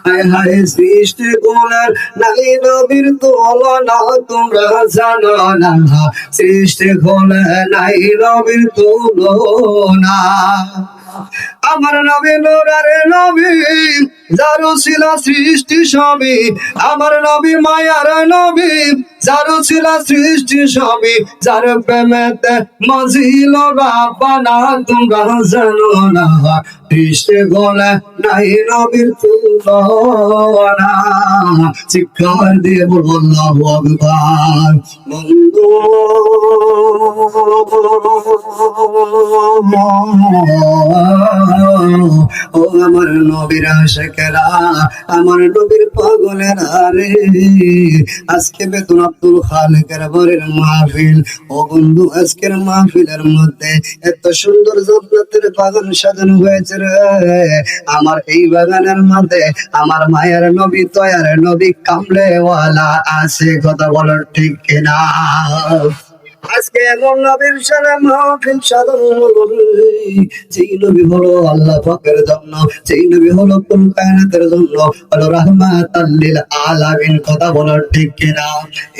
হায় হায় সৃষ্টি গুণের নাই নবীর তুলনা তোমরা জানো না সৃষ্টি গুণে নাই নবীর তুলনা আমার নবী নূরের নবী যার ছিল সৃষ্টি সবই আমার নবী মায়ার নবী যার ছিল সৃষ্টি সবই যার প্রেমেতে মজিল রাব্বানা তোমরা জানো না সৃষ্টি গলে নাই নবীর তুলনা চিৎকার দিয়ে বলবো আল্লাহু আকবার বন্ধু ও আমার নবীর আশিকেরা আমার নবীর পাগলেরা রে আজকে বেতন আব্দুল খালেকের বরের মাহফিল ও বন্ধু আজকের মাহফিলের মধ্যে এত সুন্দর জান্নাতের বাগান সাজানো হয়েছে রে আমার এই বাগানের মধ্যে আমার মায়ের নবী তয়ার নবী কামলেওয়ালা আছে কথা বলো ঠিক কিনা আজকে এমন নবীর সারা মাহফিল সাজানো হলো যেই নবী হলো আল্লাহ পাকের জন্য যেই নবী হলো কুল কায়নাতের জন্য হলো রাহমাতাল লিল আলামিন কথা বলো ঠিক কিনা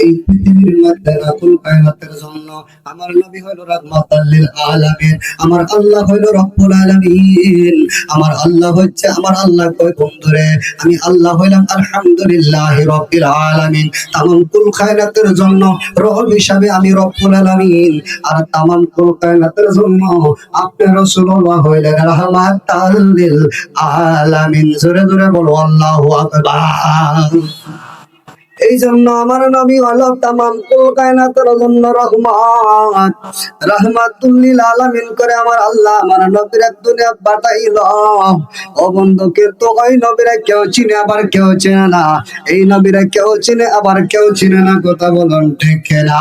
এই পৃথিবীর মধ্যে না কুল কায়নাতের জন্য আমার নবী হলো রাহমাতাল লিল আলামিন আমার আল্লাহ হলো রব্বুল আলামিন আমার আল্লাহ হচ্ছে আমার আল্লাহ কয় বন্ধুরে আমি আল্লাহ হইলাম আলহামদুলিল্লাহি রাব্বিল আলামিন তামাম কুল কায়নাতের জন্য রব হিসাবে আমি রব্বুল আলামিন আর তামাম কুল কায়নাতের জন্য আপনি রাসূলুল্লাহ হইলেন রাহমাতাল লিল আলামিন জোরে জোরে বলো আল্লাহু আকবার এই জন্য আমার নবী হলো তামাম কুল কায়নাতের জন্য রহমত রাহমাতুল লিল আলামিন করে আমার আল্লাহ আমার নবীর এক দুনিয়া পাঠাইলো ও বন্ধুকে তো ওই নবীরা কেউ চিনে আবার কেউ চিনে না এই নবীরা কেউ চিনে আবার কেউ চিনে না কথা বলুন ঠিক না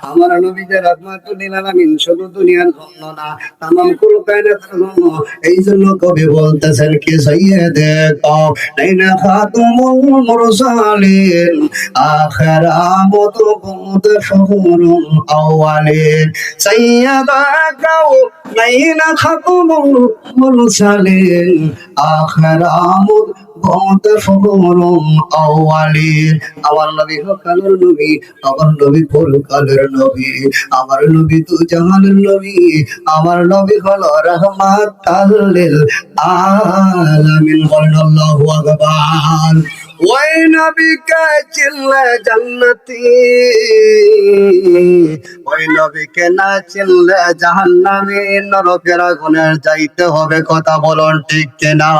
আমার নবী যে রাহমাতুল লিল আলামিন শুধু দুনিয়ার জন্য না তামাম কুল কায়নাতের জন্য এই জন্য কবি বলতেছেন কি সাইয়্যিদে কাওনাইন খাতুমুল মুরসালিন آخر آمد بود فخور أولين سيدك ونين ختم المرسلين آخر آمد بود فخور أولين আমার নবী হকালের নবী আমার নবী পরকালের নবী আমার নবী তো জাহানের নবী আমার নবী হলো রাহমাতাল লিল আলামিন বলেন আল্লাহু আকবার ওই নবীকে চিনলে জান্নাতি ওই নবীকে না চিনলে জাহান্নামী নরকের আগুনে যাইতে হবে কথা বলুন ঠিক কিনা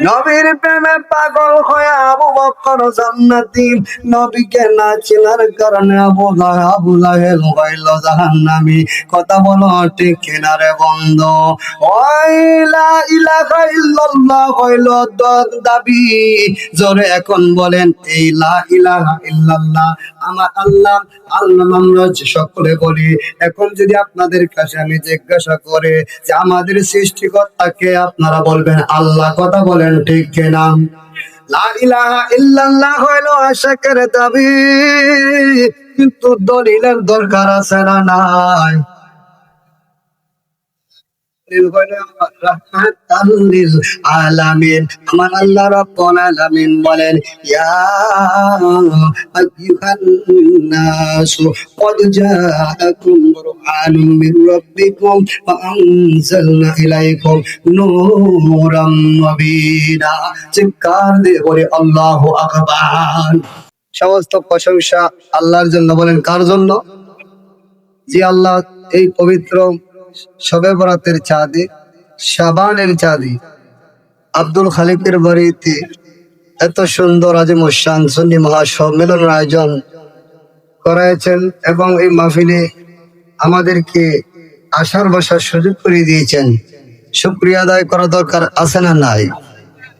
নবীর প্রেমে পাগল হয়ে আবু বকর জান্নাতি নবীকে না চিনার কারণে আবু জাহেল হইল জাহান্নামী কথা বলো ঠিক কিনা রে বন্ধু ওই লা ইলাহা ইল্লাল্লাহ হইল দাবি জোরে এখন বলেন এই লা ইলাহা ইল্লাল্লাহ আমার আল্লাহ আল্লাহ আমরা সকলে বলি এখন যদি আপনাদের কাছে আমি জিজ্ঞাসা করে যে আমাদের সৃষ্টিকর্তাকে আপনারা বলবেন আল্লাহ কথা বলেন ঠিক কিনা লা ইলাহা ইল্লাল্লাহ হইল আশিকের দাবি কিন্তু দলিলের দরকার আছে না নাই রাহমাতাল লিল আলামিন আমার আল্লাহ রাব্বুল আলামিন বলেন ইয়া আইয়ুহান নাসু ক্বাদ জাআকুম বুরহানুম মির রাব্বিকুম ওয়া আনজালনা ইলাইকুম নূরাম মুবিনা চিৎকার দিয়ে বলে আল্লাহু আকবার সমস্ত প্রশংসা আল্লাহর জন্য বলেন কার জন্য যে আল্লাহ এই পবিত্র শবে বরাতের চাঁদে শাবানের চাঁদে আব্দুল খালিকের বাড়িতে এত সুন্দর আজিম শান সুন্নি মহাসম্মেলনের আয়োজন করেছেন এবং এই মাহফিলে আমাদেরকে আসার বসার সুযোগ করে দিয়েছেন শুকরিয়া আদায় করা দরকার আছে না নাই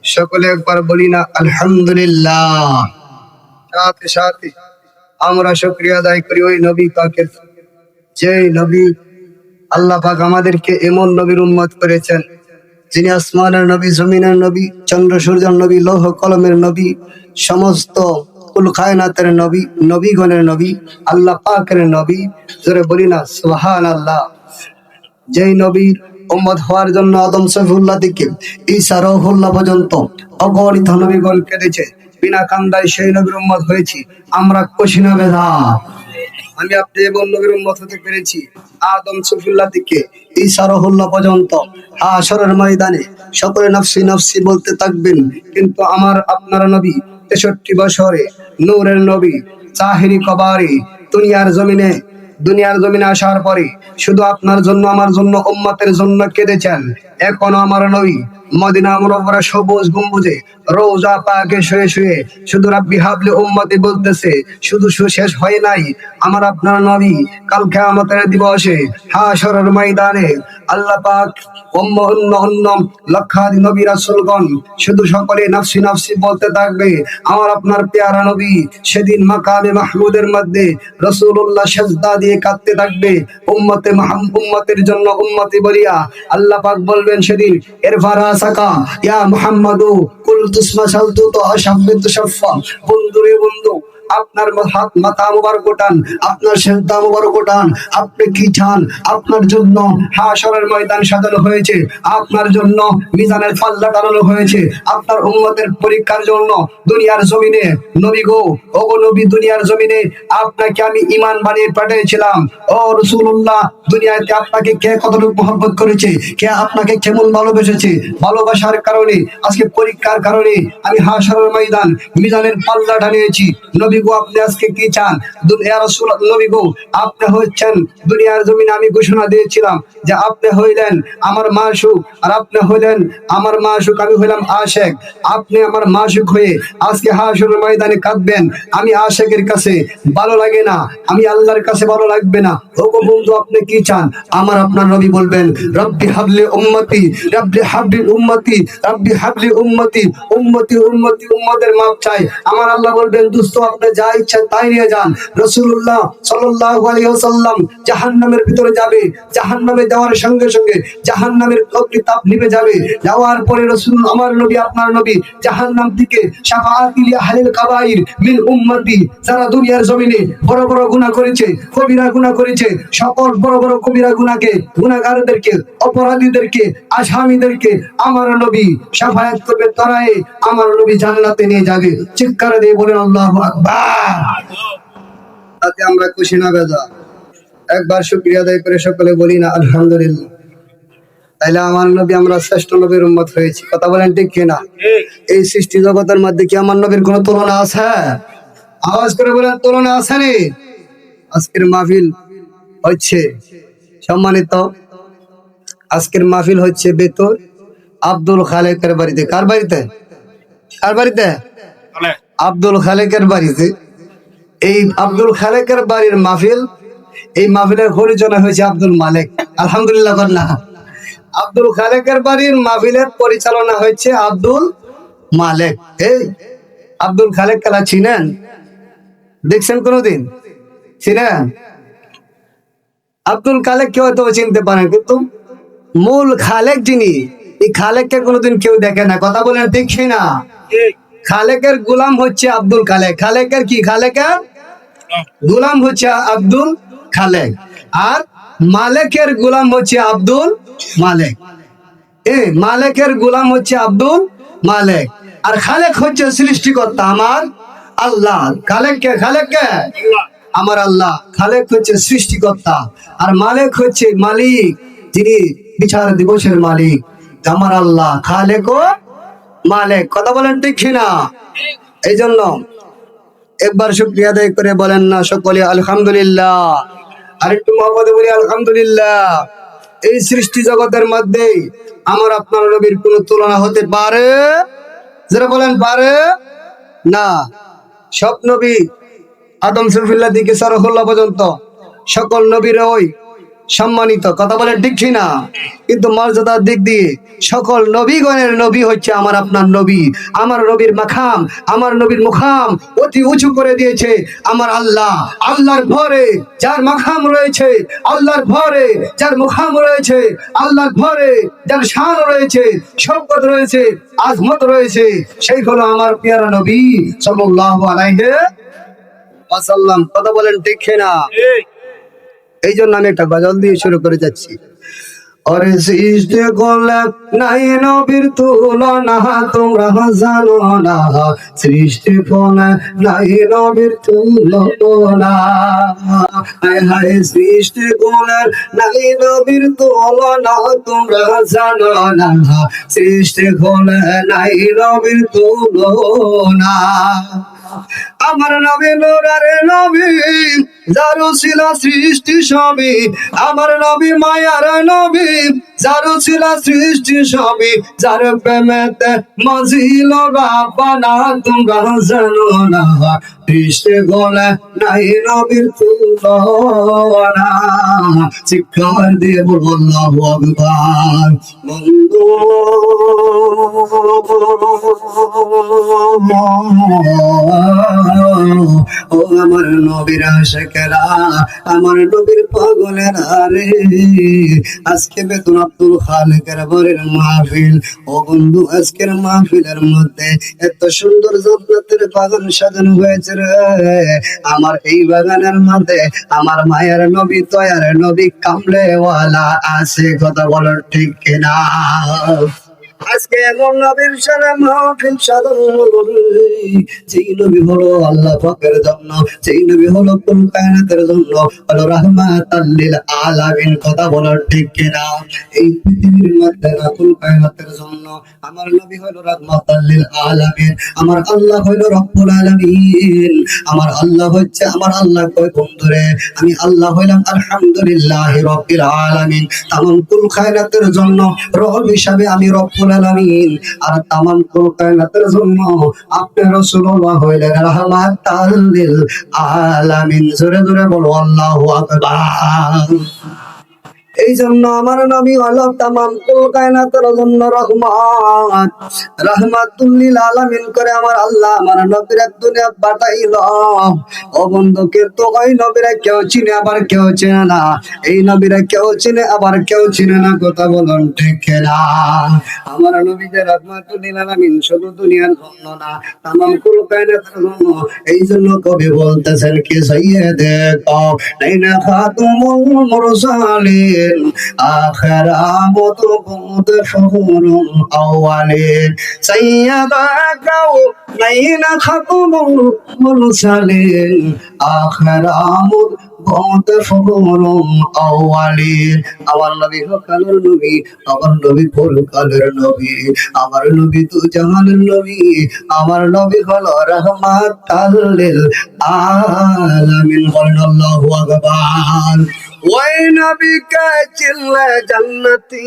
সকলে একবার বলি না আলহামদুলিল্লাহ সাথে সাথে আমরা শুকরিয়া আদায় করি ওই নবী পাকের যে নবী আল্লাহ পাক আমাদেরকে এমন নবীর উম্মত করেছেন যিনি আসমানের নবী জমিনের নবী চন্দ্র সূর্যের নবী লৌহ কলমের নবী সমস্ত কুল কায়নাতের নবী নবীগণের নবী আল্লাহ পাকের নবী জোরে বলি না সুবহানাল্লাহ যেই নবীর উম্মত হওয়ার জন্য আদম সফিউল্লাহ থেকে ঈসা রুহুল্লাহ পর্যন্ত অগণিত নবীগণ কেটেছে, বিনা কান্দায় সেই নবীর উম্মত হয়েছি আমরা। খুশি না বেজার? আমি আপনি এবং নবীর উম্মত হতে পেরেছি আদম সফিউল্লাহ থেকে ঈসা রুহুল্লাহ পর্যন্ত। হাশরের ময়দানে সকলে নফসি নফসি বলতে থাকবেন, কিন্তু আমার আপনার নবী 63 বছরে নূরের নবী জাহিরি কবারি দুনিয়ার জমিনে আসার পরে শুধু আপনার জন্য আমার জন্য উম্মতের জন্য কেঁদেছেন। এখনো আমার নবী মদিনা মুনাওয়ারা সবুজ গম্বুজে রওজা পাকে শুয়ে শুয়ে শুধু রাব্বি হাবলি উম্মতি বলতেছে। শুধু শেষ হয় নাই, আমার আপনার নবী কাল কিয়ামতের দিবসে হাশরের ময়দানে আল্লাহ পাক অন্য লক্ষাধিক নবী রাসূলগণ শুধু সকলে নফসি নফসি বলতে থাকবে। আমার আপনার পেয়ারা নবী সেদিন মাকামে মাহমুদের মধ্যে রাসূলুল্লাহ সিজদা দিয়ে কাঁদতে থাকবে উম্মতের জন্য উম্মতি বলিয়া। আল্লাহ পাক বলবেন সেদিন ইরফা সাকা ইয়া মুহাম্মাদু কুল তুসমা সালতু তো আশাব্বিত শাফা। বন্ধুরে বন্ধু, আপনার হাত মাথা মুবারক ওঠান, আপনার সিজদা মুবারক ওঠান। আপনি কি চান? আপনার জন্য হাশরের ময়দান সাজানো হয়েছে, আপনার জন্য মিজানের পাল্লা টানানো হয়েছে, আপনার উম্মতের পরীক্ষার জন্য দুনিয়ার জমিনে নবী গো, ওগো নবী, দুনিয়ার জমিনে আপনাকে আমি ঈমান বানিয়ে পাঠিয়েছিলাম। ও রাসূলুল্লাহ, দুনিয়াতে আপনাকে কে কতটুকু মহব্বত করেছে, কে আপনাকে কেমন ভালোবেসেছে, ভালোবাসার কারণে আজকে পরীক্ষার কারণে আমি হাশরের ময়দান মিজানের পাল্লা টানিয়েছি। নবী গো, আপনি আজকে কি চান? ইয়া রাসূলুল্লাহ, নবী গো, আপনি হচ্ছেন দুনিয়ার জমিনে আমি ঘোষণা দিয়েছিলাম যে আপনি হইলেন আমার মাশউক, আর আপনি হইলেন আমার মাশউক, আমি হইলাম আশিক। আপনি আমার মাশউক হয়ে আজকে হাশরের ময়দানে কাঁদবেন। আমি আশিকের কাছে ভালো লাগে না, আমি আল্লাহর কাছে ভালো লাগবে না। ওগো বন্ধু, আপনি কি চান? আমার আপনার নবী বলবেন রব্বি হাবলি উম্মতি, রব্বি হাবলি উম্মতি, রব্বি হাবলি উম্মতি, উম্মতি উম্মতি উম্মতের মাপ চাই। আমার আল্লাহ বলবেন দোস্ত, আপনি যা ইচ্ছা তাই নিয়ে যান। রাসূলুল্লাহ সাল্লাল্লাহু আলাইহি ওয়াসাল্লাম জাহান্নামের ভিতরে যাবে, জাহান্নামে যাওয়ার সঙ্গে সঙ্গে জাহান্নামের তাপ নিভে যাবে। যাওয়ার পরে রাসূল আমার নবী আপনার নবী জাহান্নাম থেকে শাফাআতিল আহলিল কাবাইর মিন উম্মতি, যারা দুনিয়ার জমিনে বড় বড় গুনাহ করেছে, কবিরা গুনাহ করেছে, সকল বড় বড় কবিরা গুনাহকে, গুনাহগারদেরকে, অপরাধীদেরকে, আসামীদেরকে আমার নবী শাফায়াত করবে, তরায়ে আমার নবী জান্নাতে নিয়ে যাবে। চিৎকার দিয়ে বলেন আল্লাহু আকবার। তাতে আমরা খুশি না বেজার? একবার শুকরিয়া আদায় করে সকলে বলি না আলহামদুলিল্লাহ? তাইলে আমার নবী, আমরা শ্রেষ্ঠ নবীর উম্মত হয়েছি। কথা বলেন ঠিক কিনা? এই সৃষ্টি জগতের মধ্যে কি আমার নবীর কোনো তুলনা আছে? আওয়াজ করে বলেন, তুলনা আছে নি? আজকের মাহফিল হচ্ছে সম্মানিত, আজকের মাহফিল হচ্ছে বেতর আব্দুল খালেকের বাড়িতে। কার বাড়িতে? কার বাড়িতে? আব্দুল খালেকের বাড়িতে। এই আব্দুল খালেকের বাড়ির মাহফিল, এই মাহফিলের পরিচালনা হয়েছে আব্দুল মালেক। আলহামদুলিল্লাহ বলনা। আব্দুল খালেকের বাড়ির মাহফিলের পরিচালনা হয়েছে আব্দুল মালেক। এই আব্দুল খালেক কালা চিনেন? দেখছেন কোনদিন? চিনেন? আব্দুল খালেক কেউ হয়তো চিনতে পারেন, কিন্তু মূল খালেক যিনি, এই খালেককে কোনোদিন কেউ দেখে না। কথা বলেন ঠিক না? খালেকের গোলাম হচ্ছে আব্দুল খালেক। খালেকের কি? খালেকের গোলাম হচ্ছে আব্দুল খালেক, আর মালেকের গোলাম হচ্ছে আব্দুল মালেক। মালেকের গোলাম হচ্ছে আব্দুল মালেক, আর খালেক হচ্ছে সৃষ্টিকর্তা আমার আল্লাহ। খালেককে আমার আল্লাহ। খালেক হচ্ছে সৃষ্টিকর্তা, আর মালেক হচ্ছে মালিক, যিনি বিচার দিবসের মালিক। আমার আল্লাহ খালেক ও মালেক। কথা বলেন ঠিক না? এই জন্য একবার শুকরিয়া আদায় করে বলেন না সকলে আলহামদুলিল্লাহ? আরেকটু মহব্বতে বলি আলহামদুলিল্লাহ। এই সৃষ্টি জগতের মধ্যে আমার আপনার নবীর কোন তুলনা হতে পারে? যারা বলেন পারে না। সব নবী আদম সফিউল্লাহ থেকে সারহুল্লাহ পর্যন্ত সকল নবীর ওই সম্মানিত। কথা বলেন ঠিক না? কিন্তু মর্যাদার দিক দিয়ে সকল নবীগণের নবী হচ্ছে আমার আপনার নবী। আমার নবীর মাখাম, আমার নবীর মুখাম অতি উঁচু করে দিয়েছে আমার আল্লাহ। আল্লাহর ভরে যার মাখাম রয়েছে, আল্লাহর ভরে যার মুখাম রয়েছে, আল্লাহর ভরে যার শান রয়েছে, শওকত রয়েছে, আজমত রয়েছে, সেই হলো আমার পেয়ারা নবী সাল্লাল্লাহু আলাইহি ওয়াসাল্লাম। কথা বলেন ঠিক না? এই জন্য আমি একটা গজল দিয়ে শুরু করে যাচ্ছি। ওরে সৃষ্টি করলে নাই নবীর তুলনা, তোমরা জানো না সৃষ্টি করলে নাই নবীর তুলনা। হায় হায় সৃষ্টি করলে নাই নবীর তুলনা, তোমরা জানো না সৃষ্টি করলে নাই নবীর তুলনা। আমার নবী নূরের নবী, যারও ছিল সৃষ্টি সবই। আমার নবী মায়ার নবী, যারও ছিল সৃষ্টি সবই। যার প্রেমেতে মজিল রাব্বানা, তোমরা জানো না সৃষ্টি গলে নাই নবীর তুলনা। চিৎকার দিয়ে বলবো আল্লাহু আকবার। বন্ধু ও আমার নবীর আশিকেরা, আমার নবীর পাগলেরা রে, আজকে বেতন আব্দুল খালেকের বরের মাহফিল। ও বন্ধু, আজকের মাহফিলের মধ্যে এত সুন্দর জান্নাতের বাগান সাজানো হয়েছে রে। আমার এই বাগানের মধ্যে আমার মায়ের নবী, দয়ার নবী, কামলেওয়ালা আছে। কথা বলো ঠিক কিনা? আজকে এমন নবীর সারা মাহফিল সাজানো হলো রে, যেই নবী হলো আল্লাহ পাকের জন্য, যেই নবী হলো কুল কায়নাতের জন্য, হলো রাহমাতাল লিল আলামিন। কথা বলো ঠিক কিনা? এই পৃথিবীর মধ্যে না কুল কায়নাতের জন্য, আমার নবী হলো রাহমাতাল লিল আলামিন। আমার আল্লাহ হলো রব্বুল আলামিন। আমার আল্লাহ হচ্ছে, আমার আল্লাহ কয় বন্ধুরে, আমি আল্লাহ হইলাম আলহামদুলিল্লাহি রাব্বিল আলামিন। তামাম কুল কায়নাতের জন্য রব হিসাবে আমি রব্বুল আলামিন, আর তামাম কুল কায়নাতের জন্য আপনি রাসূলুল্লাহ হইলেন রাহমাতাল লিল আলামিন। জোরে জোরে বলো আল্লাহু আকবার। এই জন্য আমার নবী হলো তামাম কুল কায়নাতের জন্য রহমত, রাহমাতুল লিল আলামিন করে আমার আল্লাহ আমার নবীর এক দুনিয়া পাঠাইলো। ও বন্ধু, কিন্তু ওই নবীরা কেউ চিনে আবার কেউ চিনে না। এই নবীরা কেউ চিনে আবার কেউ চিনে না। কথা বলুন ঠিক না? আমার নবী যে রাহমাতুল লিল আলামিন শুধু দুনিয়ার জন্য না, তামাম কুল কায়নাতের জন্য। এই জন্য কবি বলতেছেন কি, সাইয়্যিদে কাওনাইন খাতুমুল মুরসালিন, আখির আমত বুদ ফখরুল আউয়ালিন। সাইয়্যিদা কাওনাইন খাতুমুল মুরসালিন, আখির আমত বুদ ফখরুল আউয়ালিন। আমার নবী হকালের নবী, আমার নবী পরকালের নবী, আমার নবী দু জাহানের নবী, আমার নবী হলো রাহমাতাল লিল আলামিন। বলেন আল্লাহু আকবার। ওই নবীকে চিনলে জান্নাতি,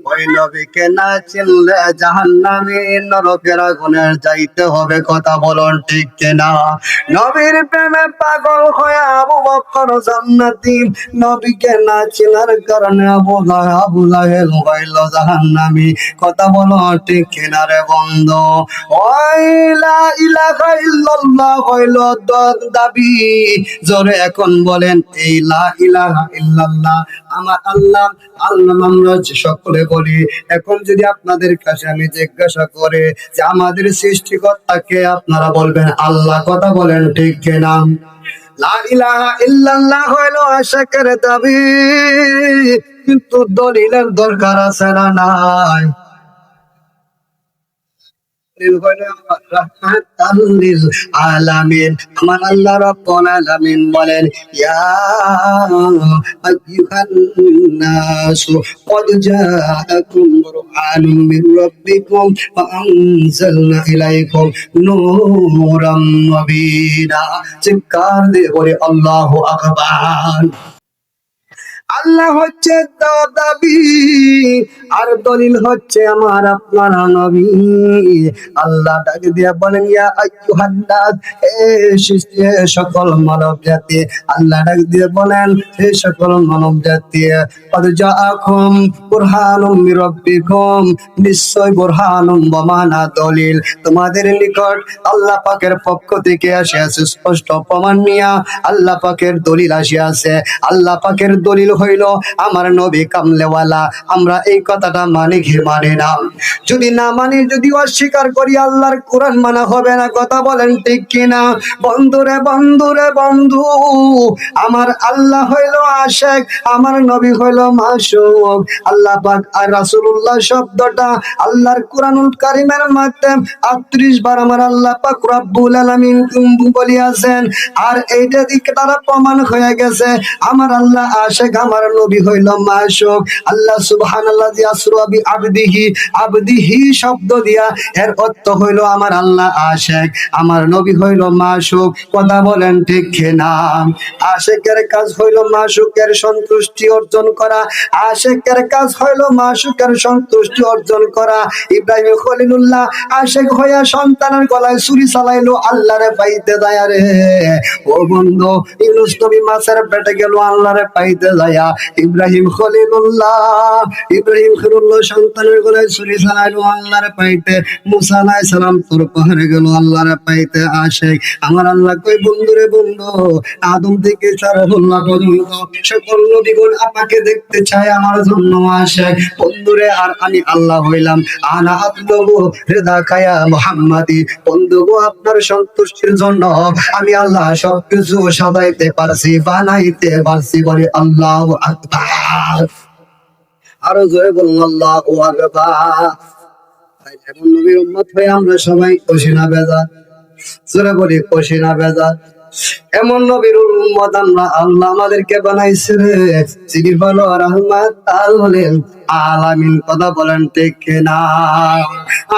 ওই নবীকে না চিনলে জাহান্নামী, নরকের আগুনে যাইতে হবে। কথা বলুন ঠিক কিনা? নবীর প্রেমে পাগল হয়ে আবু বকর জান্নাতি, নবীকে না চিনার কারণে আবু লাহেল হইল জাহান্নামী। কথা বলো ঠিক কিনা রে বন্ধু? ওই লা ইলাহা ইল্লাল্লাহ হইল দাবি। জোরে এখন বলেন, এই লা ইলাহা ইল্লাল্লাহ আমার আল্লাহ, আল্লাহ আমরা সকলে বলি। এখন যদি আপনাদের কাছে আমি জিজ্ঞাসা করে যে আমাদের সৃষ্টিকর্তাকে, আপনারা বলবেন আল্লাহ। কথা বলেন ঠিক কিনা? লা ইলাহা ইল্লাল্লাহ হইল আশিকের দাবি, কিন্তু দলিলের দরকার আছে না নাই? রাহমাতাল লিল আলামিন। আমার আল্লাহ রাব্বুল আলামিন বলেন, ইয়া আইয়ুহান নাসু ক্বাদ জাআকুম বুরহানুম মির রাব্বিকুম ওয়া আনজালনা ইলাইকুম নূরাম মুবিনা। চিৎকার দিয়ে বলে আল্লাহু আকবার। আল্লাহ হচ্ছে দাবি, আর দলিল হচ্ছে আমার আপনার নবী। আল্লাহ ডাক দিয়ে বলেন, ইয়া আইয়ুহান নাস, হে সৃষ্টি, হে সকল মানব জাতি। আল্লাহ ডাক দিয়ে বলেন, হে সকল মানব জাতি, ক্বাদ জাআকুম বুরহানুম মির রাব্বিকুম, নিশ্চয় বুরহানুম বমানা দলিল তোমাদের নিকট আল্লাহ পাকের পক্ষ থেকে আসিয়াছে। স্পষ্ট প্রমাণ নিয়া আল্লাহ পাকের দলিল আসিয়াছে। আল্লাহ পাকের দলিল হইল আমার নবী কামলেওয়ালা। আমরা এই কথাটা মানি কি মানি না? যদি না মানি, যদি অস্বীকার করি, আল্লাহর কোরআন মানা হবে না। কথা বলেন ঠিক কিনা? বন্ধুরে বন্ধুরে বন্ধু, আমার আল্লাহ হইল আশেক, আমার নবী হইল মাসুক। আল্লাহ পাক আর রাসূলুল্লাহ শব্দটা আল্লাহর কোরআনুল কারীমের মধ্যে 38 বার আমার আল্লাহ পাক রব্বুল আলামিন বলিয়াছেন। আর এইটা দিকে তারা প্রমাণ হয়ে গেছে আমার আল্লাহ আশেক, আমার নবী হইল মাসুক। আল্লাহ সুবহানাল্লাহ আসরা বি আবদিহি, আবদিহি শব্দ দিয়া এর অর্থ হইল আমার আল্লাহ আশেক, আমার নবী হইল মাসুক। কথা বলেন ঠিক কিনা? আশেকের কাজ হইল মাসুকের সন্তুষ্টি অর্জন করা। আশেকের কাজ হইল মাসুকের সন্তুষ্টি অর্জন করা। ইব্রাহিম খলিলুল্লাহ আশেক হইয়া সন্তানের গলায় ছুরি চালাইলো আল্লাহরে পাইতে যায় রে। ও বন্ধু, ইউনূস নবী মাছের পেটে গেল আল্লাহরে পাইতে যায়া। ইব্রাহিম খলিলুল্লাহ সন্তানের গলায় ছুরি চালাইলো আল্লাহরে পাইতে। মুসা আলাইহিস সালাম তোর পাহাড়ে গেল আল্লাহরে পাইতে। আশেক আমার আল্লাহ কই বন্ধুরে বন্ধু, আদম থেকে সারাহুল্লাহ পর্যন্ত সকল নবীগণ আমাকে দেখতে চায়, আমার জন্য আশেক। বন্ধুরে আর আমি আল্লাহ হইলাম আনা আতলবু রিদাকায়া মুহাম্মাদি। বন্ধু গো, আপনার সন্তুষ্টির জন্য আমি আল্লাহ সবকিছু সাজাইতে পারছি, বানাইতে পারছি। বলে আল্লাহু আকবার। আরো জোরে বলুন আল্লাহু আকবার। তাই যেমন নবীর উম্মত হয়ে আমরা সবাই খুশি না বেজার? জোরে বলি খুশি না বেজার? এমন নবীর উম্মত আমরা, আল্লাহ আমাদেরকে বানাইছে রে, যিনি বলো রহমাত আলামিন আলামিন। কথা বলেন ঠিক কিনা?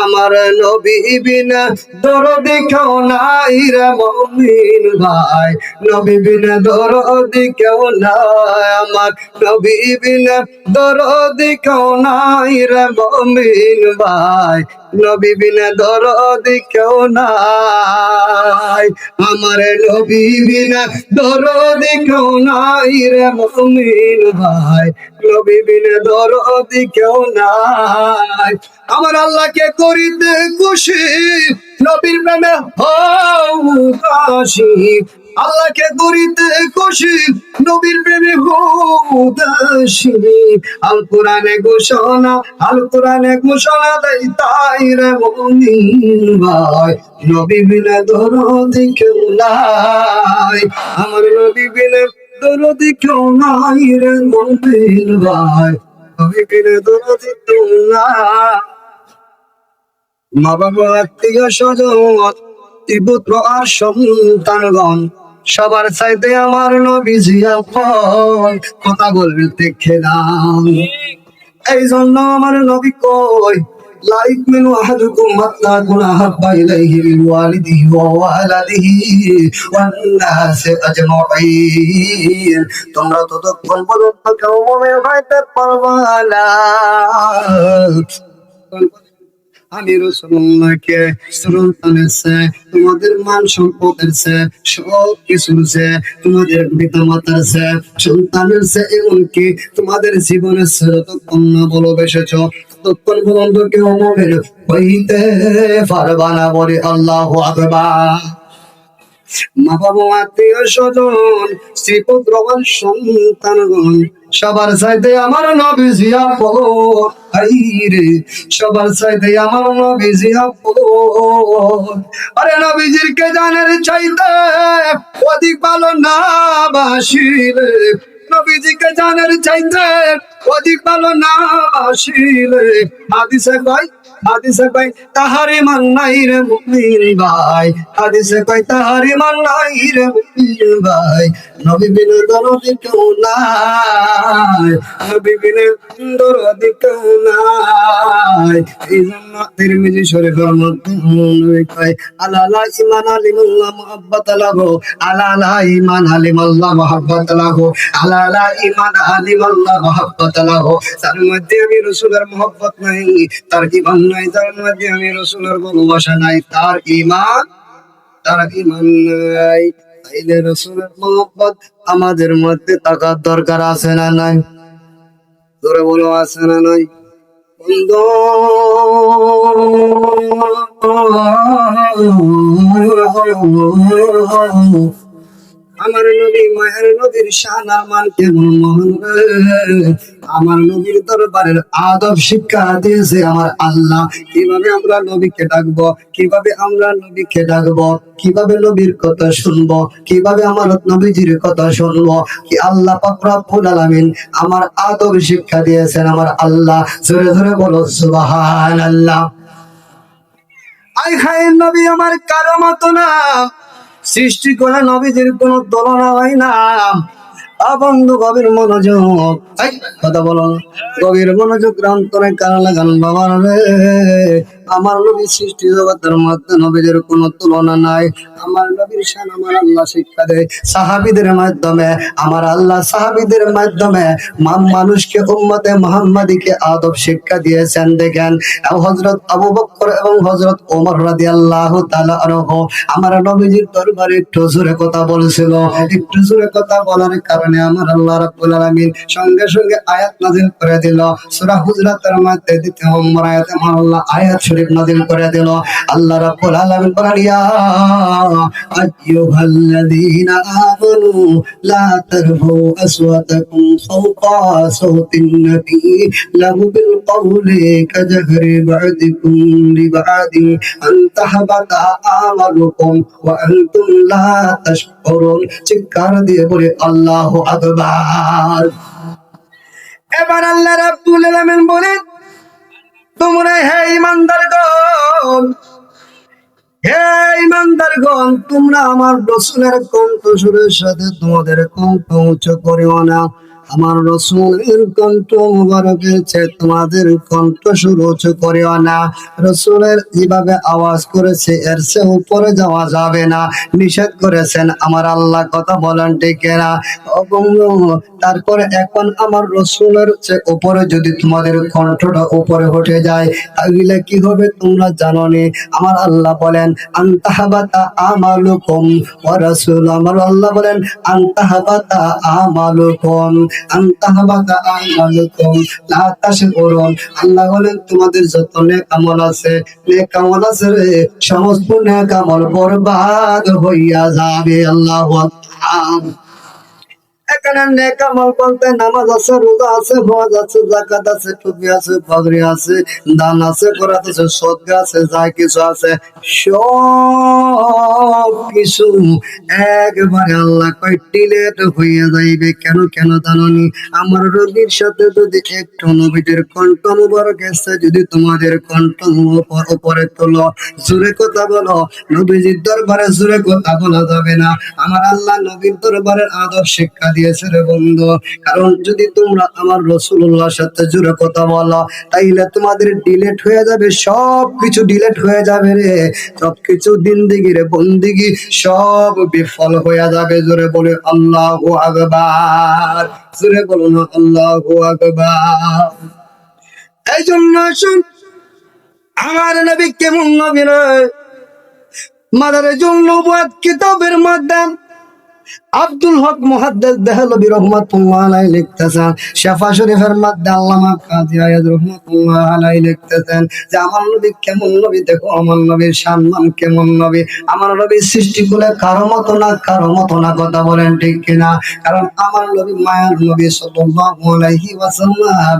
আমার নবী বিনা দরদি কেউ নাই রে মুমিন ভাই, নবী বিনা দরদি কেউ নাই। আমার নবী বিনা দরদি কেউ নাই রে মুমিন ভাই, নবী বিনা দরদি কেউ নাই। আমার নবী বিনা দরদি কেউ নাই রে মুমিন ভাই, নবী বিনা দরদি কেউ নাই। আমার আল্লাহকে করিতে খুশি, নবীর প্রেমে হও দাসী। আল্লাহকে করিতে খুশি, নবীর প্রেমে হও দাসী। আল কোরআনে ঘোষণা, আল কোরআনে ঘোষণা দেয় তাই রে মুমিন ভাই, নবী বিনা দরদি কেউ নাই। আমার নবী বিনা দরদি কেউ নাই রে মুমিন ভাই, নবী বিনা দরদি কেউ নাই। মা বাবা আত্মীয় স্বজন পুত্র আর সন্তানগণ সবার চাইতে আমার নবীজি আপন। কথা বলবে দেখে নাম। এই জন্য আমার নবী কই লাইক মিনু আহাদুকুম মাত্তা কুনা হাব্বা ইলাইহি মিন ওয়ালিদিহি ওয়া ওয়ালাদিহি ওয়ান নাসি আজমাইন। তোমরা ততক্ষণ পর্যন্ত কেউ মুমিন হইতে পারবা না, আমি রাসূলুল্লাহকে সন্তানের চেয়ে, তোমাদের মান সম্পদের চেয়ে, সব কিছুর চেয়ে, তোমাদের পিতা মাতার চেয়ে, সন্তানের চেয়ে, এমনকি তোমাদের জীবনের চেয়ে যতক্ষণ না ভালোবেসেছ ততক্ষণ পর্যন্ত কেউ মুমিন হইতে পারবা না। বলে আল্লাহু আকবার। মা বাবা আত্মীয় স্বজন স্ত্রী পুত্র সন্তানগণ সবার চাইতে আমার নবীজি আপন। আইরে সবার চাইতে আমার নবীজি আপন। আরে নবীজির কে জানের চাইতে অধিক ভালো না বাসিলে, নবীজিকে জানের চাইতে অধিক ভালো না বাসিলে। হাদিসে কয়, হাদিসে কয় তাহারি মান নাই রে মুমিন ভাই, হাদিসে কয় তাহারি মান নাই রে মুমিন ভাই, নবী বিনে দরদি কেউ নাই, নবী বিনে দরদি কেউ নাই। এই জন্য তিরমিজি শরীফের মধ্যে নবী কয় আলালা ইমান আলিমাল্লাহ মুহাব্বাত লাহু, আলালা ইমান আলিমাল্লাহ মুহাব্বাত লাহু, আলালা ইমান আলিমাল্লাহ মুহাব্বাত লাহু। তার মধ্যে আমি রাসূলের মুহাব্বত নাই, তার ঈমান নাই। তার মধ্যে আমি রাসূলের ভালোবাসা নাই, তার ঈমান নাই। তাইলে রাসূলের মুহাব্বত আমাদের মধ্যে থাকার দরকার আছে না নাই? জোরে বলো আছে না নাই? বন্ধু আমার নবী মায়ের নবীর শান আর মান কেমন মহান রে। আমার নবীর দরবারের আদব শিক্ষা দিয়েছে আমার আল্লাহ। কিভাবে আমরা নবীকে ডাকবো, কিভাবে আমরা নবীকে ডাকবো, কিভাবে নবীর কথা শুনবো, কিভাবে আমার নবীজির কথা শুনবো, কি আল্লাহ পাক রব্বুল আলামিন আমার আদব শিক্ষা দিয়েছেন আমার আল্লাহ। জোরে জোরে বলো সুবহানাল্লাহ। আই খায়ের নবী আমার কারো মতো না, সৃষ্টি করে নবীদের কোনো তুলনা হয় না। বন্ধু গভীর মনোযোগ, এই কথা বলো না। গভীর মনোযোগ অন্তরে কান লাগান বাবার রে। আমার নবী সৃষ্টি জগতের মধ্যে নবীদের কোনো তুলনা নাই। আমার নবীর শান আমার আল্লাহ শিক্ষা দেয় সাহাবীদের মাধ্যমে। আমার আল্লাহ সাহাবীদের মাধ্যমে মানুষকে উম্মতে মুহাম্মাদীকে আদব শিক্ষা দিয়েছেন। দেখেন হযরত আবু বকর এবং হযরত ওমর রাদিয়াল্লাহু তাআলা আনহু আমার নবীজির দরবারে একটু জোরে কথা বলেছিল। একটু জোরে কথা বলার কারণে আমার আল্লাহ রাব্বুল আলামিন সঙ্গে সঙ্গে আয়াত নাযিল করে দিল। সূরা হুজরাতের মধ্যে ২য় নম্বর আয়াতে আমার আল্লাহ আয়াত শরীফ নাযিল করে দিল। আল্লাহ রাব্বুল আলামিন বলেন, ইয়া আইয়ুহাল্লাযীনা আমানু লা তারফাউ আসওয়াতাকুম ফাওকা সাওতিন নবী লাহু বিল কওলি কাজাহরি বা'দিকুম লিবা'দি আন তাহবাতা আমালুকুম ওয়া আনতুম লা তাশকুরুন। চিৎকার দিয়ে বলে আল্লাহু আকবার। এবার আল্লাহ রাব্বুল আলামিন বলেন, তোমরা হে ঈমানদারগণ, হে ঈমানদারগণ, তোমরা আমার রাসূলের কণ্ঠস্বরের সাথে তোমাদের কণ্ঠ উঁচু করিও না। আমার রাসূলের কণ্ঠ মুবারকের চেয়ে তোমাদের কণ্ঠস্বর উঁচু করিও না। রাসূলের যেভাবে আওয়াজ করেছে এর চেয়ে উপরে যাওয়া যাবে না, নিষেধ করেছেন আমার আল্লাহ। কথা বলেন ঠিক না? তারপরে এখন আমার রাসূলের চেয়ে উপরে যদি তোমাদের কণ্ঠটা উপরে উঠে যায় তাহলে কি হবে তোমরা জানো নি? আমার আল্লাহ বলেন আনতাহাবাতা আমালুকুম ওয়া রাসূল। আমার আল্লাহ বলেন আনতাহাবাতা আমালুকুম, আনতাহাবাতা আমালুকুম লা তাশকুরুন। আল্লাহ বলেন তোমাদের যত নেক আমল আছে, নেক আমল আছে রে, সমস্ত নেক আমল বরবাদ হইয়া যাবে। আল্লাহু আকবার। এখানে নেক আমল বলতে নামাজ আছে, রোজা আছে, হজ আছে, যাকাত আছে, টুপি আছে, পাগড়ি আছে, দান আছে, খয়রাত আছে, সদকা আছে, যা কিছু আছে সব কিছু একবারে আল্লাহ কয় ডিলেট হয়ে যাইবে। কেন কেন জানোনি? আমার নবীর সাথে যদি একটু নবীদের কণ্ঠ মুবারক এসে যদি তোমাদের কণ্ঠ উপরে তোলো, জোরে কথা বলো, নবীজির দরবারে জোরে কথা বলা যাবে না। আমার আল্লাহ নবীর দরবারের আদব শিক্ষা দিয়েছে রে বন্ধু। কারণ যদি তোমরা আমার রাসূলুল্লাহর সাথে জোরে কথা বলো তাইলে তোমাদের ডিলেট হয়ে যাবে, সব কিছু ডিলেট হয়ে যাবে রে। সবকিছু জিন্দেগি রে বন্দেগি সব বিফল হয়ে যাবে। জোরে বলে আল্লাহু আকবার। জোরে বলুন আল্লাহু আকবার। এই জন্য আসুন আমার নবী কেমন নবী রে। মাদারেজুন নবুওয়াত কিতাবের মধ্যে আব্দুল হক মুহাদ্দিস দেহলভী রাহমাতুল্লাহ আলাইহি লিখতেছেন, শিফা শরীফের মধ্যে আল্লামা কাজী আয়াদ রাহমাতুল্লাহ আলাইহি লিখতেছেন যে আমার নবী কেমন নবী, দেখো আমার নবীর সম্মান কেমন নবী। আমার নবীর সৃষ্টি করে কারো মতো না, কারো মতো না। কথা বলেন ঠিক কিনা? কারণ আমার নবী মায়ার নবী সাল্লাল্লাহু আলাইহি ওয়াসাল্লাম।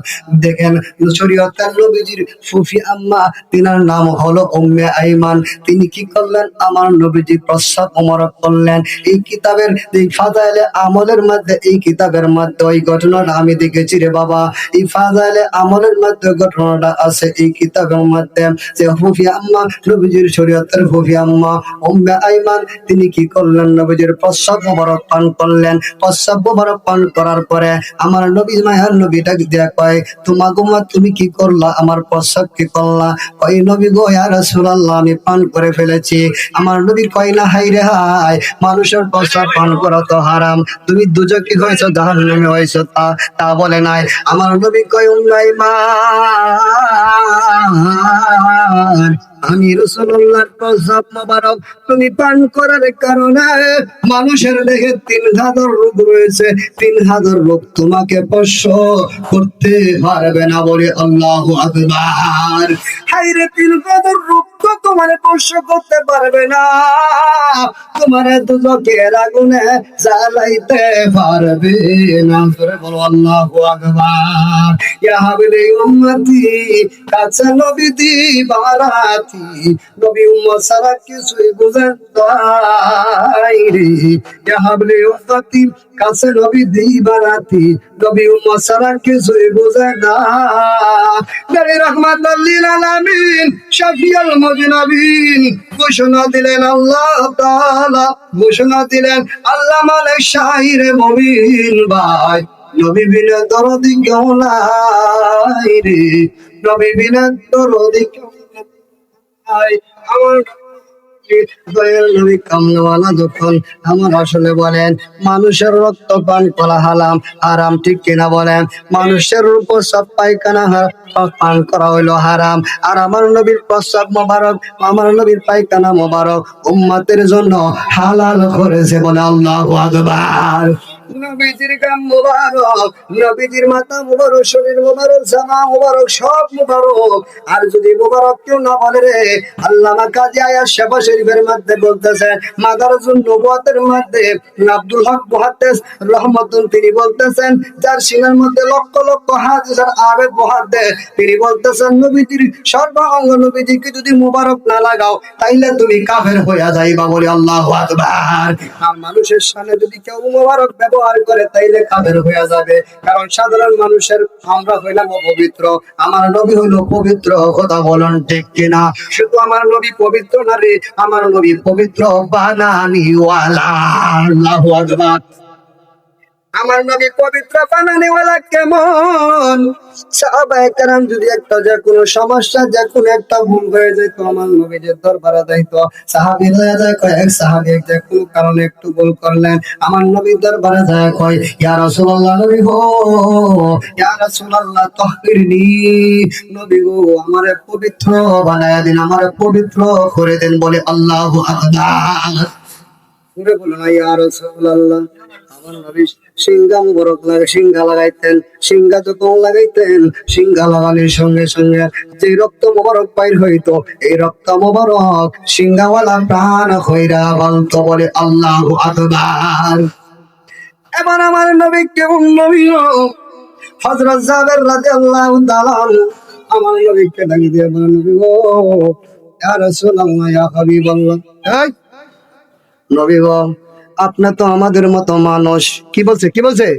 দেখেন শরীয়তের নবীজির ফুফি আম্মা, তিনার নাম হলো উম্মে আইমান। তিনি কি করলেন? আমার নবীজি প্রস্রাব মোবারক করলেন। এই কিতাবের এই ফাজাইলে আমলের মধ্যে, এই কিতাবের মধ্যে ওই ঘটনাটা আমি দেখেছি রে বাবা। এই ফাজাইলে আমলের মধ্যে ঘটনাটা আছে এই কিতাবের মধ্যে যে ফুফি আম্মা, নবীজির শরীয়তের ফুফি আম্মা উম্মে আইমান, তিনি কি করলেন? নবীজির প্রস্রাব মোবারক পান করলেন। প্রস্রাব মোবারক পান করার পরে আমার নবী মায়ার নবীটাকে দিয়া কয়, তুমি কি করলা? আমার প্রস্রাব কি করলা? কয় নবী গো ইয়া রাসূলুল্লাহ আমি পান করে ফেলেছি। আমার নবী কয় না হাই রে হাই, মানুষের প্রস্রাব পান করা তো হারাম, তুমি দুজকি হয়েছো, জাহান্নামে হয়েছো, তা বলে নাই। আমার নবী কয় উম্মে আইমান, আমি রাসূলুল্লাহর প্রস্রাব মোবারক তুমি পান করার কারণে মানুষের দেহে ৩,০০০ রোগ রয়েছে, ৩,০০০ রোগ তোমাকে স্পর্শ করতে পারবে না। বলে আল্লাহু আকবার। হায়রে ৩,০০০ রোগ তো তোমার স্পর্শ করতে পারবে না, তোমার দুজকের আগুনে জ্বালাইতে পারবে না। জোরে বলো আল্লাহু আকবার। ইয়া হাবিলি উম্মতি, কাছে নবী দি বারাতি, নবী উম্মত ছাড়া কিছুই বুঝে নাই রে। ইয়া হাবিলি উম্মতি, কাছে নবী দি বারাতি, নবী উম্মত ছাড়া কিছুই বুঝে না। নবী রাহমাতুল লিল আলামিন, শাফিউল মুজনাবিন, ঘোষণা দিলেন আল্লাহ তাআলা, ঘোষণা দিলেন আল্লাহ মালিক শাহির মুবিন ভাই, নবী বিনা দরদি কেউ নাই রে, নবী বিনা দরদি কেউ নাই। আমার দয়াল নবী কামলাওয়ালা যখন আমার আসলে বলেন মানুষের রক্ত পান করা হারাম, হারাম ঠিক কিনা বলেন? মানুষের প্রস্রাব পায়খানা পান করা হইলো হারাম, আর আমার নবীর প্রস্রাব মোবারক, আমার নবীর পায়খানা মোবারক উম্মতের জন্য হালাল করেছে, বলে আল্লাহু আকবার। নবীজির গাম মোবারক, নবীজির মাথা মোবারক, শরীর মোবারক, জামা মোবারক, সব মোবারক। আর যদি মোবারক কেউ না বলে রে, আল্লামা কাজী আয়াত শাফা শরীফের মধ্যে বলতেছে, মাদারুন নবুওয়াতের মধ্যে আব্দুল হক মুহাদ্দিস রহমাতুল্লাহ তিনি বলতেছেন, যার সিনার মধ্যে লক্ষ লক্ষ হাদিস আর আবেদ মুহাদ্দিস, তিনি বলতেছেন নবীজির সর্বাঙ্গ নবীজিকে যদি মোবারক না লাগাও তাইলে তুমি কাফের হইয়া যাইবা, বলে আল্লাহু আকবার। আর মানুষের সামনে যদি কেউ মোবারক ব্যবহার করে তাইলে কাফের হইয়া যাবে, কারণ সাধারণ মানুষের আমরা হইলাম অপবিত্র, আমার নবী হইল পবিত্র। কথা বলুন ঠিক কিনা? শুধু আমার নবী পবিত্র না রে, আমার নবী পবিত্র বানানিওয়ালা। আল্লাহু আকবার। আমার নবী পবিত্র বানানেওয়ালা কেমন? সাহাবায়ে কেরাম যদি একটা যে কোনো সমস্যা, যে কোনো একটা ভুল হয়ে যেত, আমার নবীর দরবারে যাইতো, সাহাবী হয়ে যায় কয়, এক সাহাবী যে কোনো কারণে একটু ভুল করলেন, আমার নবীর দরবারে যায় কয়, ইয়া রাসূলুল্লাহ, নবী গো, ইয়া রাসূলুল্লাহ তাহহিরনি, নবী গো আমারে পবিত্র বানায়া দিন, আমারে পবিত্র করে দেন, বলে আল্লাহু আকবার। পুরো বলো না ইয়া রাসূলুল্লাহ। আমার নবী সিংহা মুবারক লাগে, সিংহা লাগাইতেন, সিংহা যখন লাগাইতেন, সিংহা লাগানোর সঙ্গে সঙ্গে যে রক্ত মুবারক বাইর হইতো, এই রক্ত মুবারক সিংহাওয়ালা প্রাণ হইরা বলতো, বলে আল্লাহু আকবার। এবার আমার নবী কেমন নবী? হযরত জাবের রাদিয়াল্লাহু তাআলা আমার নবীকে ডাকি দিয়ে বলেন, নবী গো, ইয়া রাসূলুল্লাহ, ইয়া হাবিবাল্লাহ, এই নবী গো, আপনি তো আমাদের মতো মানুষ। কি বলছে? কি বলছে?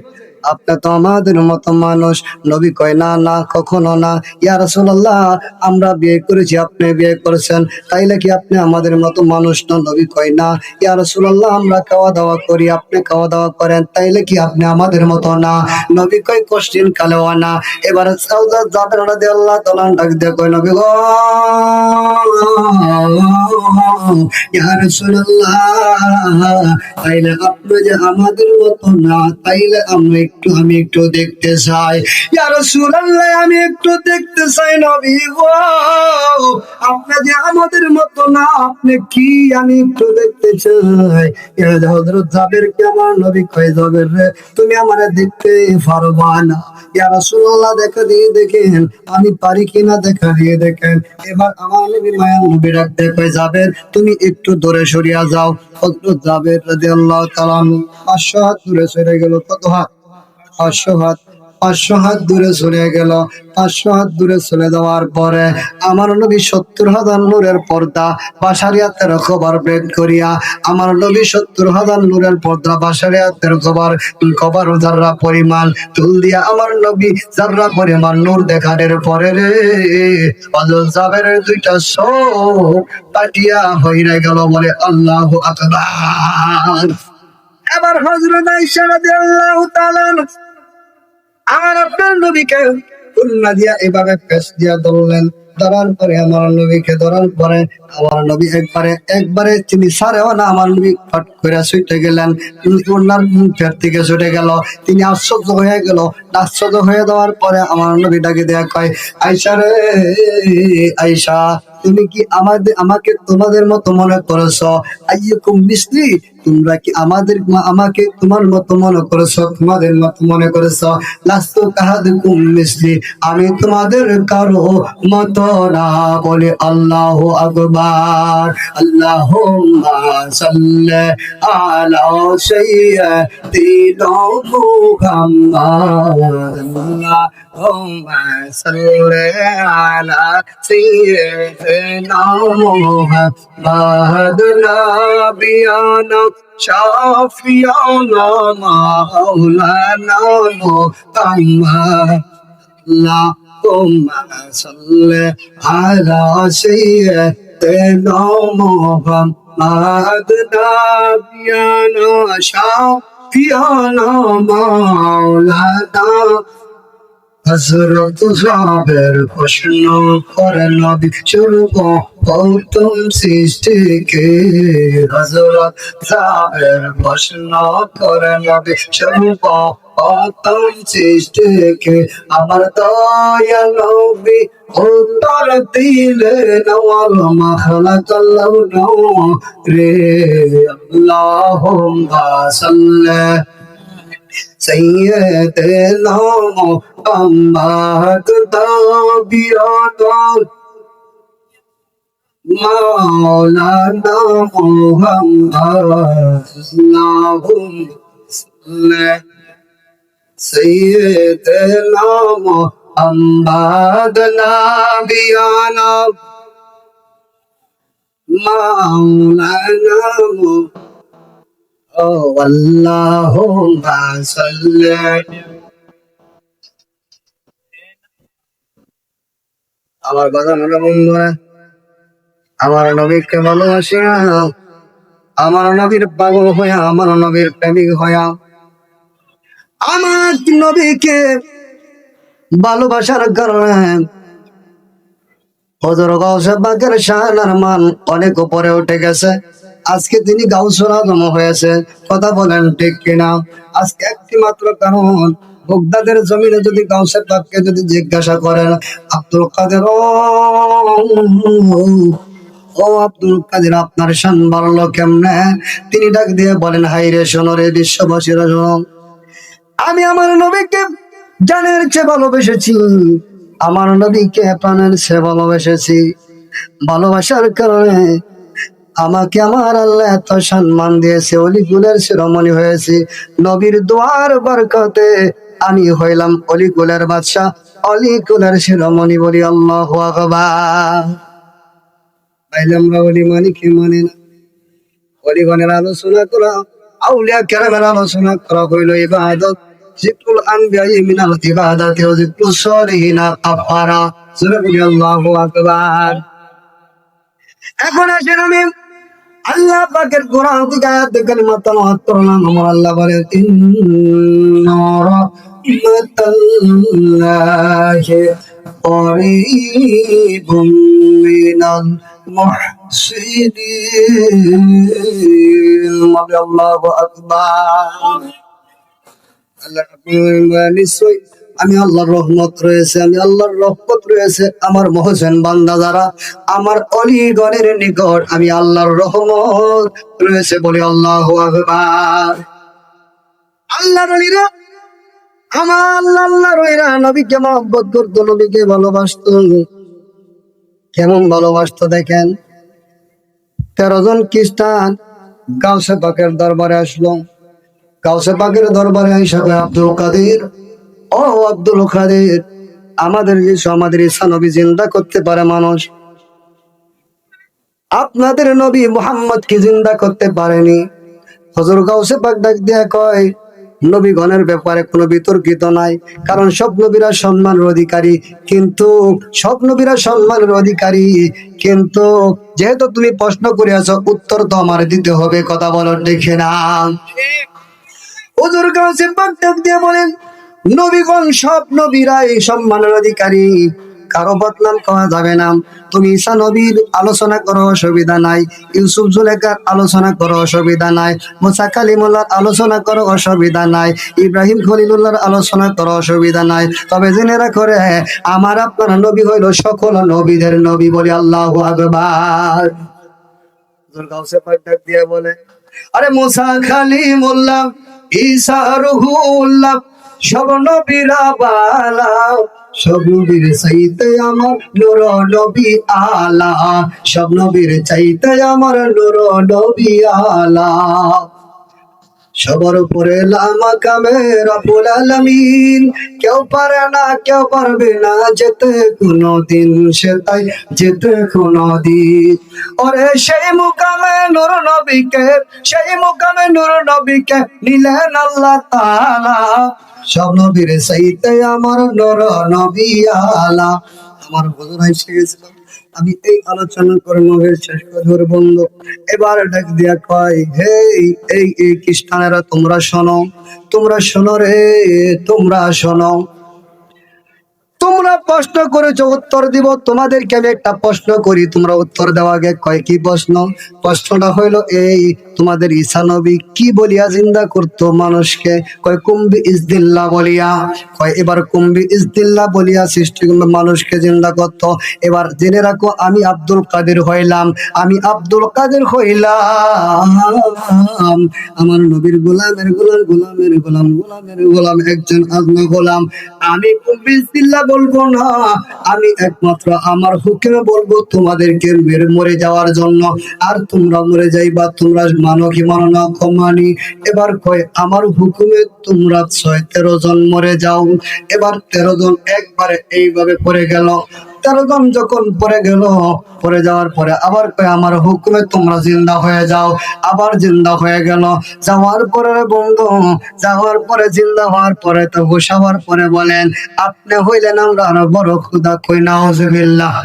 আপনি তো আমাদের মতো মানুষ। নবী কয়, না না, কখনো না। ইয়া রাসূলুল্লাহ, আমরা বিয়ে করেছি, আপনি বিয়ে করেছেন, তাইলে কি আপনি আমাদের মতো মানুষ না? নবী কয়, না। ইয়া রাসূলুল্লাহ, আমরা খাওয়া দাওয়া করি, আপনি খাওয়া দাওয়া করেন, তাইলে কি আপনি আমাদের মতো না? নবী কয়, কোশ্চিন কালেও না। এবার জাবের রাদিয়াল্লাহু তাআলা ডাক দিয়ে কয়, নবী গো, ইয়া রাসূলুল্লাহ, তাইলে আপনি যে আমাদের মতো না, তাইলে আমি একটু দেখতে চাই। ইয়া রাসূলুল্লাহ, আমি একটু দেখতে চাই নবী গো, আপনি যে আমাদের মতো না, আপনি কি? আমি একটু দেখতে চাই। হযরত জাবের কে আমার নবী কয়, জাবের রে, তুমি আমারে দেখতে পারবা না। ইয়া রাসূলুল্লাহ, দেখা দিয়ে দেখেন আমি পারি কিনা, দেখা দিয়ে দেখেন। এবার আমার নবী মায়া নবী রাখতে কয়, জাবের তুমি একটু দূরে সরিয়া যাও। হযরত জাবের রাদিয়াল্লাহু তাআলা 500 হাত দূরে সরে গেল। কত হাত? 500 হাত। 500 হাত দূরে চলে গেল। 500 হাত দূরে চলে যাওয়ার পরে আমার নবী 70,000 নূরের পর্দা বাসারিয়াতের খবর বের করিয়া, আমার নবী 70,000 নূরের পর্দা বাসারিয়াতের খবর যাররা পরিমাণ তুল দিয়া, আমার নবী যাররা পরিমাণ নূর দেখানোর পরে রে, হযরত জাবেরের দুইটা চোখ পাটিয়া হইরা গেল, বলে আল্লাহু আকবার। এবার হযরত আয়েশা রাদিয়াল্লাহু তাআলা আমার আপনার নবীকে খুলনা দিয়া এভাবে পেশ দিয়া ধরলেন। ধরার পরে আমার নবীকে ধরার পরে আমার নবী একবারে তিনি সারেও না, আমার নবী ফট করে ছুটে গেলেন, ওনার মুখের থেকে ছুটে গেল। তিনি আশ্চর্য হয়ে গেল। আশ্চর্য হয়ে যাওয়ার পরে আমার নবী ডাকে দেয়া কয়, আয়েশা রে, আয়েশা, তুমি কি আমাকে তোমাদের মতো মনে করেছো? আইয়ুকুম মিসলি, তোমরা কি আমাকে তোমার মতো মনে করেছো, তোমাদের মতো মনে করেছো? লাস্তু কাহাদুকুম মিসলি, আমি তোমাদের কারো মতো না। বলে আল্লাহু আকবার। আল্লাহুম্মা সাল্লি আলা সাইয়্যিদিনা মুহাম্মাদ। আল্লাহুম্মা সাল্লি আলা সাইয়্যিদিনা মুহাম্মাদ নাবিয়ানা শাফিয়ানা মাওলানা মুহাম্মদ। اللهم صل على سيدنا محمد نبينا شفيعنا مولانا হযরত সাহেবের প্রশ্ন করেন নবী শুরব প্রথম সৃষ্টিকে। হযরত সাহেবের প্রশ্ন করেন নবী শুরব প্রথম সৃষ্টিকে। আমার দয়াল নবী উত্তর দিলেন ওয়ামা খালাকাল্লাহু রে। আল্লাহুম্মা সাল্লি سيدنا محمد نبينا مولانا محمد اللهم صل سيدنا محمد نبينا مولانا اللهم صل। আমার বাগানের বন্ধুরা, আমার নবীকে ভালোবাসি, আমার নবীর পাগল হইয়া, আমার নবীর প্রেমিক হইয়া, আমার নবীকে ভালোবাসার কারণে হযরত গাউসে পাকের শানের মান অনেক উপরে উঠে গেছে। আজকে তিনি গাউসুল আজম হয়েছে। কথা বলেন ঠিক কিনা? আজকে একটি মাত্র কারণ, বাগদাদের জমিনে যদি গাউসে পাককে যদি জিজ্ঞাসা করেন, আব্দুল কাদের ও আব্দুল কাদের আপনার শান বাড়লো কেমনে? তিনি ডাক দিয়ে বলেন, হাই রে শোনো রে বিশ্ববাসীরা শোনো, আমি আমার নবীকে জানের চেয়ে ভালোবেসেছি, আমার নবীকে প্রাণের চেয়ে ভালোবেসেছি। ভালোবাসার কারণে আমাকে আমার আল্লাহ এত সম্মান দিয়েছে, অলিকুলের শিরোমণি হয়েছে। নবীর দোয়ার বরকতে আমি হইলাম অলিকুলের বাদশা, অলিকুলের শিরোমণি। বলি আল্লাহু আকবার। তাইলে আমরা অলি মানি কি মানি না? অলিগণের আলোচনা করা, আউলিয়া কেরামের আলোচনা করা হইল ইবাদত। জিকুল আনবিয়া মিনাল ইবাদাতি ওয়া জিকুস সালিহিনা কাফারা। আল্লাহু আকবার। এখন আসেন আমি আল্লাহ পাকের কোরআন থেকে আয়াত কালিমা তেলাওয়াত করলাম। আমার আল্লাহ বলে, ইন্না রাহমাতাল্লাহি করিবুম মিনাল মুহসিনিন। আল্লাহু আকবার। আল্লাহ নিশ্চয় আমি আল্লাহর রহমত রয়েছে, আমি আল্লাহর রহমত রয়েছে আমার মহসেন বান্দা যারা, আমার অলিগণের নিকট আমি আল্লাহর রহমত রয়েছে। বলি আল্লাহু আকবার। আল্লাহর অলিরা, আমার আল্লাহর অলিরা নবীকে মহব্বত করতো, নবীকে ভালোবাসতো। কেমন ভালোবাসতো দেখেন। 13 জন খ্রিস্টান গাউসে পাকের দরবারে আসলো। গাউসে পাকের দরবারে হিসাবে আব্দুল কাদের, ও আব্দুল কাদের, আমাদের ঈসা নবী জিন্দা করতে পারে মানুষ, আপনাদের নবী মুহাম্মদ কি জিন্দা করতে পারেনি? হুজুর গাউসে পাক ডাক দিয়া কয়, নবীগণের ব্যাপারে কোনো বিতর্কিত নাই, কারণ সব নবীরা সম্মানের অধিকারী, কিন্তু সব নবীরা সম্মানের অধিকারী, কিন্তু যেহেতু তুমি প্রশ্ন করে আছো, উত্তর তো আমার দিতে হবে। কথা বলো দেখে না? হুজুর গাউসে পাক ডাক দিয়া বলেন, নবীগণ সব নবীরাই সম্মানের অধিকারী, কারো বদনাম করা যাবে না। তুমি ঈসা নবীর আলোচনা করো, অসুবিধা নাই। ইউসুফ জুলেখার আলোচনা করো, অসুবিধা নাই। মুসা কালিমুল্লাহর আলোচনা করো, অসুবিধা নাই। ইব্রাহিম খলিলুল্লাহর আলোচনা করো, অসুবিধা নাই। তবে জেনে রাখো রে, আমার আপনার নবী হইল সকল নবীদের নবী। বলি আল্লাহু আকবার। গাউসে পাক ডাক দিয়ে বলে, আরে মুসা কালিমুল্লাহ, ঈসা রুহুল্লাহ, সব নবীরা বালা, সব নবীর চাইতে আমার নূর নবী আলা, সব নবীর চাইতে আমার নূর নবী আলা। সবার উপরে লামাকামে রব্বুল আলামিন, কেউ পারে না কেউ পারবে না যেতে কোনোদিন, সে তাই যেতে কোনোদিন। ওরে সেই মুকামে নূর নবীকে, সেই মুকামে নূর নবীকে নিলেন আল্লাহ তাআলা, সব নবীর চাইতে আমার নূর নবী আলা। আমার হুজুর এসে গেছিল, আমি এই আলোচনা করে নবীর শেষ কথা বন্ধু। এবার ডাক দিয়া কয়, হে এই এই খ্রিস্টানেরা, তোমরা শোনো, তোমরা শোনো রে, তোমরা শোনো। তোমরা প্রশ্ন করেছো, উত্তর দিব তোমাদেরকে। আমি একটা প্রশ্ন করি, তোমরা উত্তর দেওয়া আগে। কয় কি প্রশ্ন? প্রশ্নটা হইলো এই, তোমাদের ঈসা নবী কি বলিয়া জিন্দা করতো মানুষকে? কয় কুম্বি ইজদিল্লাহ বলিয়া। কয় এবার কুম্বি ইজদিল্লাহ বলিয়া সৃষ্টি মানুষকে জিন্দা করতো। এবার জেনে রাখো, আমি আব্দুল কাদের হইলাম, আমি আব্দুল কাদের হইলাম আমার নবীর গোলামের গোলাম, গোলামের গোলাম, গোলামের গোলাম, একজন আজনা গোলাম। আমি কুম্বি ইজদিল্লাহ বলবো না, আমি একমাত্র আমার হুকুমে বলবো তোমাদেরকে মরে যাওয়ার জন্য। আর তোমরা মরে যাইবা, তোমরা মানো কি মানো না মানি। এবার কয় আমার হুকুমে তোমরা 6-13 জন মরে যাও। এবার 13 জন একবারে এইভাবে পড়ে গেল। 13 জন যখন পড়ে গেল, পড়ে যাওয়ার পরে আবার কয় আমার হুকুমে তোমরা জিন্দা হয়ে যাও। আবার জিন্দা হয়ে গেল। যাওয়ার পরে বন্ধু, যাওয়ার পরে জিন্দা হওয়ার পরে তো বসাবার পরে বলেন, আপনি হইলেন আমরা বড় খুদা। কই নাউজুবিল্লাহ।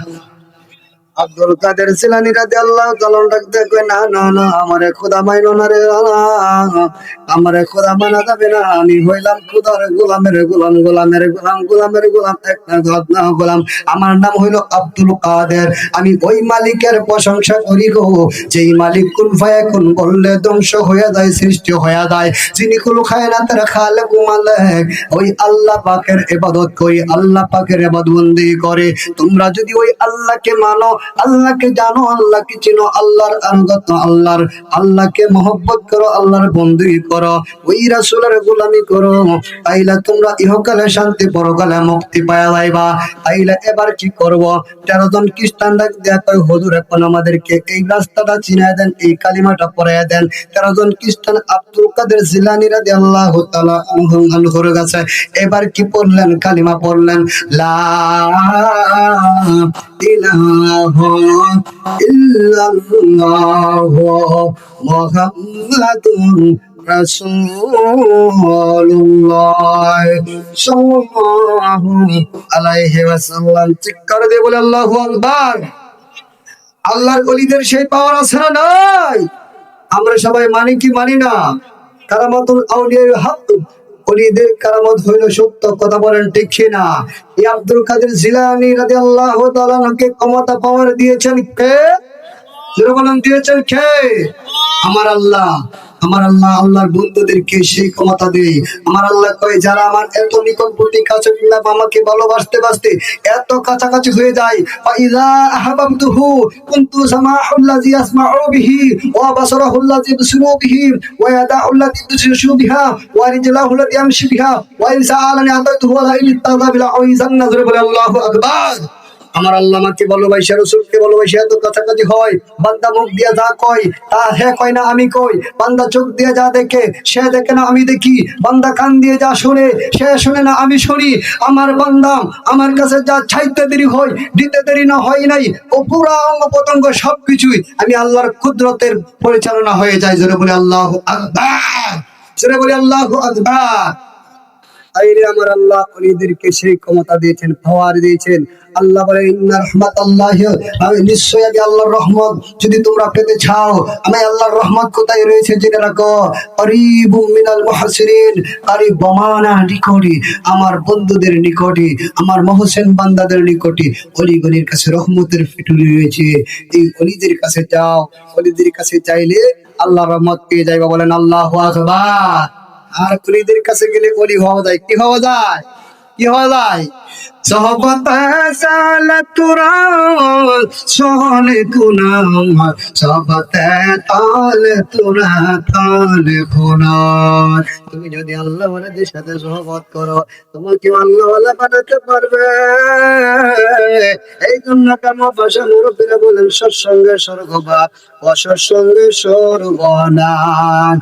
আব্দুল কাদের জিলানী রাদিয়াল্লাহু তাআলা ডাকতে কই, না না না, আমারে খোদা মাইনো না রে, আমারে খোদা মানা যাবে না। আমি হইলাম খোদার গোলামের গোলাম, গোলামের গোলাম, গোলামের গোলাম, একটা গোলাম। আমার নাম হইলো আব্দুল কাদের। আমি ওই মালিকের প্রশংসা করি গো, যেই মালিক কুন ফায়াকুন বললে ধ্বংস হয়ে যায়, সৃষ্টি হয়ে যায়। যিনি কুল খায়নাতের খালেক মালিক, ওই আল্লাহ পাকের ইবাদত করি, আল্লাহ পাকের ইবাদতবন্দি করে। তোমরা যদি ওই আল্লাহকে মানো, আল্লাহকে জানো, আল্লাহকে চিনো, আল্লাহর আনুগত্য, আল্লাহকে মহব্বত করো, আল্লাহর বন্ধুই করো, ওই রাসূলের গোলামি করো, তাইলে তোমরা ইহকালে শান্তি, পরকালে মুক্তি পাওয়া যাইবা। তাইলে এবার কি করব? 13 জন খ্রিস্টান ডাক দেয়া কয়, হুজুর এখন আমাদেরকে এই রাস্তাটা চিনায় দেন, এই কালিমাটা পড়াইয়া দেন। 13 জন খ্রিস্টান আব্দুল কাদের জিলানী রাদিয়াল্লাহু তাআলা আনহুর কাছে এবার কি পড়লেন? কালিমা পড়লেন, লা ইলাহা ইল্লাল্লাহু মুহাম্মাদুর রাসূলুল্লাহ সাল্লাল্লাহু আলাইহি ওয়াসাল্লাম। চিৎকার দিয়ে বলে আল্লাহু আকবার। আল্লাহর ওলিদের সেই পাওয়ার আছে না নাই? আমরা সবাই মানি কি মানি না? কারামাতুল আউলিয়া হক, ওলিদের কারামত হইল সত্য, কথা বলেন ঠিক কিনা? এই আব্দুল কাদের জিলানী রাদিয়াল্লাহু তাআলা কে ক্ষমতা পাওয়ার দিয়েছেন কে? যারা বলেন দিয়েছেন কে? আমার আল্লাহ। আমার আল্লাহ আল্লাহর বন্ধুদেরকে সেই ক্ষমতা দেয়। আমার আল্লাহ কয়, যারা আমার এত নিকটবর্তী কাছে, আমাকে ভালোবাসতে বাসতে এত কাছাকাছি হয়ে যায়, ফাইযা আহাবাবতুহু কুনতু সামাহুল্লাযী ইয়াসমাউ বিহি ওয়া বাসারাহুল্লাযী ইবসিরু বিহি ওয়া ইয়াদাহুল্লাযী ইবতিশু বিহা ওয়া রিজলাহুল্লাযী ইয়ামশি বিহা ওয়া ইন সাআলানি আতাইতুহু ওয়া লা ইল্তাযা বিল আউইজান্না। জোরে বলে আল্লাহু আকবার। আমার আল্লাহ আমাকে ভালোবাসে, রাসূলকে ভালোবাসে, এত কাছাকাছি হয়। বান্দা মুখ দিয়া যা কয় তা হে কয় না আমি কই। বান্দা চোখ দিয়ে যা দেখে সে দেখে না আমি দেখি। বান্দা কান দিয়ে যা শুনে সে শুনে না আমি শুনি। আমার বান্দা আমার কাছে যা চাইতে দেরি হয়, দিতে দেরি না হয় নাই, ও পুরা অঙ্গ প্রত্যঙ্গ সবকিছুই আমি আল্লাহর কুদরতের পরিচালনা হয়ে যায়। জোরে বলে আল্লাহু আকবার। জোরে বলে আল্লাহু আকবার। আইরে আমার আল্লাহ ওলিদেরকে সেই ক্ষমতা দিয়েছেন, পাওয়ার দিয়েছেন। আল্লাহ বলে, ইন্না রাহমাতাল্লাহি, আমি নিশ্চয়ই আমি আল্লাহর রহমত যদি তোমরা পেতে চাও, আমি আল্লাহর রহমত কোথায় রয়েছে জেনে রাখো। করিবুম মিনাল মুহসিনিন, করিব বমানা নিকটে, আমার বন্ধুদের নিকটে, আমার মহসিন বান্দাদের নিকটে ওলিগণের কাছে রহমতের ফিটুলি রয়েছে। এই ওলিদের কাছে যাও, ওলিদের কাছে চাইলে আল্লাহর রহমত পেয়ে যাইবা। বলেন আল্লাহু আকবার। আর ওলিদের কাছে গেলে ওলি হওয়া যায়। কি হওয়া যায়? কি হওয়া যায়? সহবতে সালে তোরা সহলে কুনাম সহবতে তালে তোরা তালে কুনাম। তুমি যদি আল্লাহ ওয়ালাদের সাথে সহবত করো তোমাকে আল্লাহ ওয়ালা বানাতে পারবে। এই জন্য কাম ভাষা মুরব্বীরা বলেন সৎসঙ্গে স্বর্গবাস অসৎসঙ্গে সর্বনাশ।